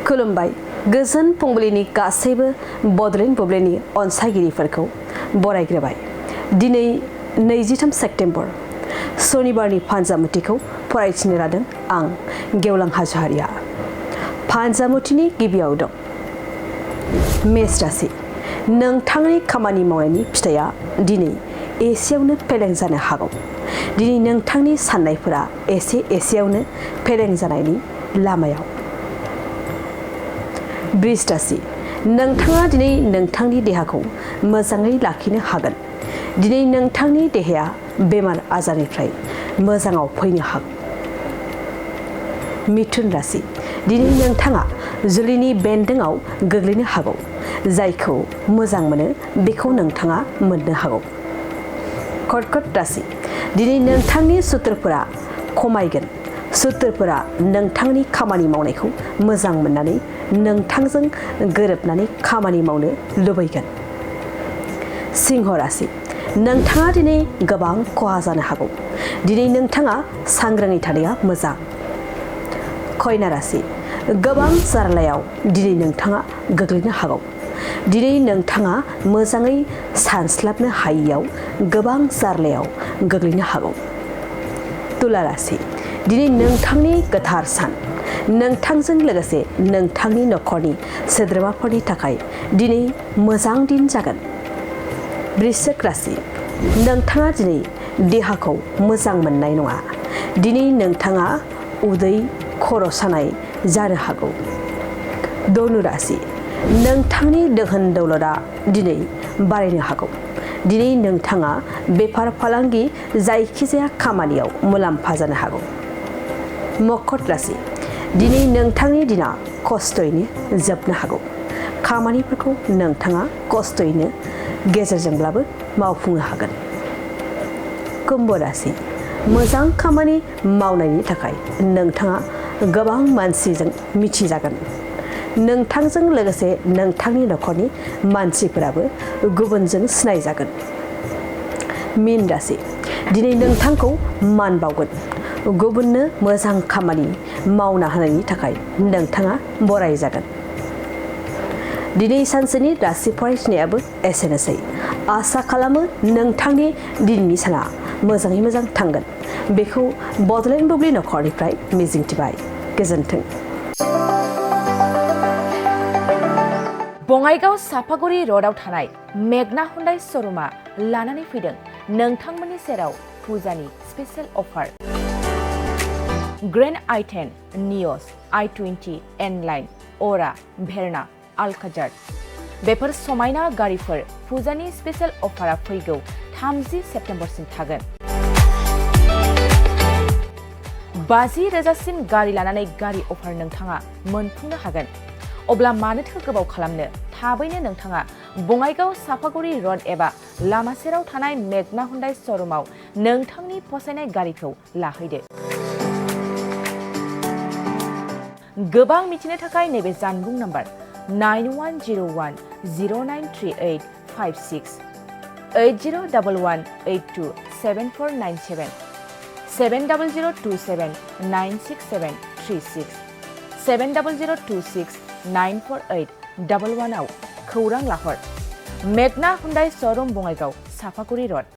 खुलुमबाय गोजोन फुंबिलिनि गासैबो बड'लेण्ड बुब्लिनि अनसायगिरिफोरखौ बरायग्रोबाय। दिनै 23 सेप्तेम्बर सनिबारनि फान्जामुथिखौ फरायथिनो लादों आं गेवलां हाज'वारिया। फान्जामुथिनि गिबियाव दं मेष राशि। नोंथांनि खामानि मावनायनि फिथाइया दिनै एसेयावनो फेलें जानो हागौ। दिनै नोंथांनि साननायफोरा एसेयावनो फेलें जानायनि लामायाव। वृष राशि। नोंथाङा दिनै नोंथांनि देहाखौ मोजाङै लाखिनो हागोन। दिनै नोंथांनि देहाया बेमार आजारनिफ्राय मोजाङाव फैनो हागौ। मिथुन राशि। दिनै नोंथाङा जुलिनि बेन्दोंआव गोग्लैनो हागौ। जायखौ मोजां मोनो बेखौ नोंथाङा मोननो हागौ। कर्कट राशि। दिनै नोंथांनि सुथुरफोरा खमायगोन। सुथुरफोरा नोंथांनि खामानि मावनायखौ मोजां मोननानै नोंथांजों गोरोबनानै खामानि मावनो लुबैगोन। सिंह राशि। नोंथाङा दिनै गोबां खहा जानो हागौ। दिनै नोंथाङा सांग्राङै थानाया मोजां। कन्या राशि। गोबां जार्लायाव दिनै नोंथाङा गोग्लैनो हागौ। दिनै नोंथाङा मोजाङै सानस्लाबनो हायैयाव गोबां जार्लायाव गोग्लैनो हागौ। तुला राशि। दिनै नोंथांनि गोथार सान। नोंथांजों लोगोसे नोंथांनि नखरनि सोद्रोमाफोरनि थाखाय दिनै मोजां दिन जागोन। वृश्चिक राशि। नोंथाङा दिनै देहाखौ मोजां मोननाय नङा। दिनै नोंथाङा उदै खर' सानाय जानो हागौ। धनु राशि। नोंथांनि दोहोन दौलतआ दिनै बारायनो हागौ। दिनै नोंथाङा बेफार फालांगि जायखिजाया खामानियाव मुलाम्फा जानो हागौ। मकर राशि। दिनै नोंथांनि दिना खस्थ'यैनो जोबनो हागौ। खामानिफोरखौ नोंथाङा खस्थ'यैनो गेजेरजोंब्लाबो मावफुंनो हागोन। कुम्भ राशि। मोजां खामानि मावनायनि थाखाय नोंथाङा गोबां मानसिजों मिथिजागोन। नोंथांजों लोगोसे नोंथांनि नखरनि मानसिफोराबो गुबुनजों सिनायजागोन। मीन राशि। दिनै नोंथांखौ मान बावगोन। गुबुननो मोजां खामानि मावना होनायनि थाखाय नोंथाङा बरायजागोन। दिनै सानसेनि राशि फरायथिनायाबो एसेनोसै। आसा खालामो नोंथांनि दिनैनि साना मोजाङै मोजां थांगोन। बेखौ बड'लेण्ड बुब्लि नखरनिफ्राय मिजिंथिबाय। गोजोन्थों। बङाइगाव सापागुरि र'डआव थानाय मेगना हुन्डाइ श'रुमआ लानानै फैदों नोंथांमोननि सेराव फुजानि स्पेशेल अफार। ग्रेन्ड i10, नियस, i20, N-लाइन, अरा, भेरना, अल्काजार बेफोर समायना गारिफोर फुजानि स्पेशेल अफारा फैगौ 30 सेप्तेम्बरसिम थागोन। 50,000सिम गारि लानानै गारि अफार नोंथाङा मोनफुंनो हागोन। अब्ला मानोथो गोबाव खालामनो? थाबैनो नोंथाङा बङाइगाव सापागुरि र'ड एबा लामा सेराव थानाय मेगना हुन्डाइ श'रुमाव नोंथांनि फसायनाय गारिखौ लाहैदो। गोबां मिथिनो थाखाय नैबे जानबुं नाम्बार 9101093856 8011827497 700279673 70026948111 आव खौरां लाहर। मेगना हुन्डाइ श'रुम बङाइगाव सापागुरि र'ड।